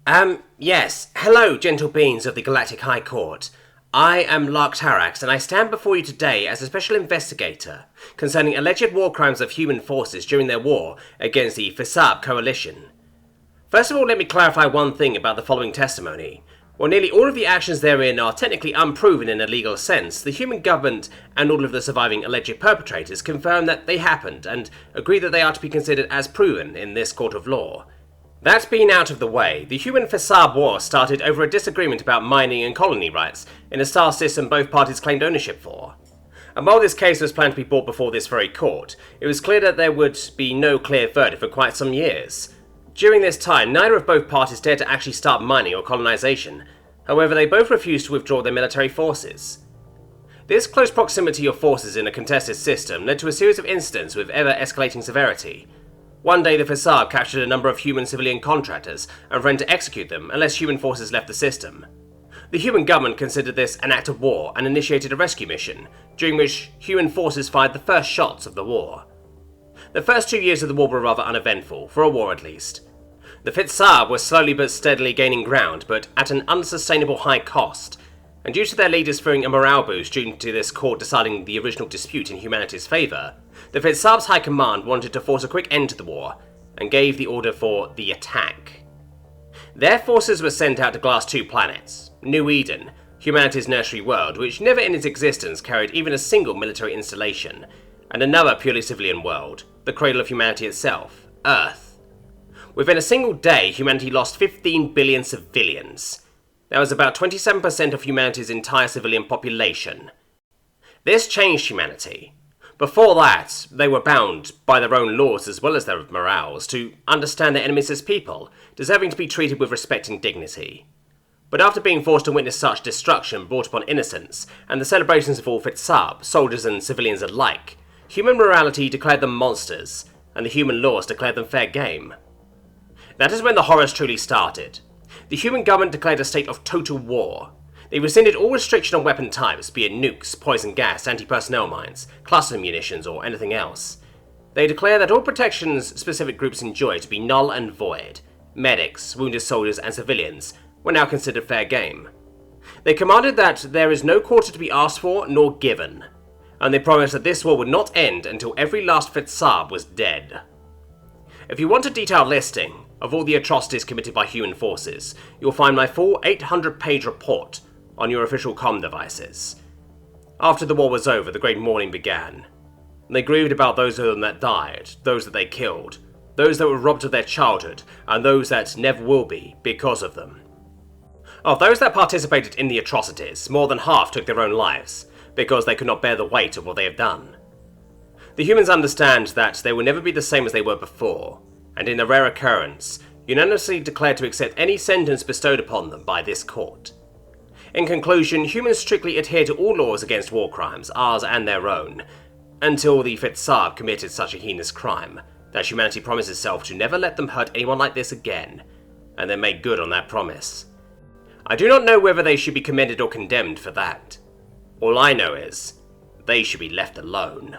Yes. Hello, gentle beings of the Galactic High Court. I am Lark Tarax, and I stand before you today as a special investigator concerning alleged war crimes of human forces during their war against the Fesab Coalition. First of all, let me clarify one thing about the following testimony. While nearly all of the actions therein are technically unproven in a legal sense, the human government and all of the surviving alleged perpetrators confirm that they happened and agree that they are to be considered as proven in this court of law. That being out of the way, the human Fesab war started over a disagreement about mining and colony rights in a star system both parties claimed ownership for. And while this case was planned to be brought before this very court, it was clear that there would be no clear verdict for quite some years. During this time, neither of both parties dared to actually start mining or colonization. However, they both refused to withdraw their military forces. This close proximity of forces in a contested system led to a series of incidents with ever-escalating severity. One day the Fesab captured a number of human civilian contractors and threatened to execute them unless human forces left the system. The human government considered this an act of war and initiated a rescue mission, during which human forces fired the first shots of the war. The first 2 years of the war were rather uneventful, for a war at least. The Fesab were slowly but steadily gaining ground, but at an unsustainable high cost, and due to their leaders fearing a morale boost due to this court deciding the original dispute in humanity's favour, the Fesab's high command wanted to force a quick end to the war, and gave the order for the attack. Their forces were sent out to glass 2 planets, New Eden, humanity's nursery world, which never in its existence carried even a single military installation, and another purely civilian world, the cradle of humanity itself, Earth. Within a single day, humanity lost 15 billion civilians. That was about 27% of humanity's entire civilian population. This changed humanity. Before that, they were bound, by their own laws as well as their morals, to understand their enemies as people, deserving to be treated with respect and dignity. But after being forced to witness such destruction brought upon innocents, and the celebrations of all Fesab, soldiers and civilians alike, human morality declared them monsters, and the human laws declared them fair game. That is when the horrors truly started. The human government declared a state of total war. They rescinded all restriction on weapon types, be it nukes, poison gas, anti-personnel mines, cluster munitions, or anything else. They declared that all protections specific groups enjoy to be null and void. Medics, wounded soldiers, and civilians were now considered fair game. They commanded that there is no quarter to be asked for nor given, and they promised that this war would not end until every last Fesab was dead. If you want a detailed listing of all the atrocities committed by human forces, you'll find my full 800-page report on your official comm devices. After the war was over, the great mourning began. They grieved about those of them that died, those that they killed, those that were robbed of their childhood, and those that never will be because of them. Of those that participated in the atrocities, more than half took their own lives, because they could not bear the weight of what they have done. The humans understand that they will never be the same as they were before, and in a rare occurrence, unanimously declared to accept any sentence bestowed upon them by this court. In conclusion, humans strictly adhere to all laws against war crimes, ours and their own, until the Fesab committed such a heinous crime that humanity promised itself to never let them hurt anyone like this again, and then made good on that promise. I do not know whether they should be commended or condemned for that. All I know is, they should be left alone.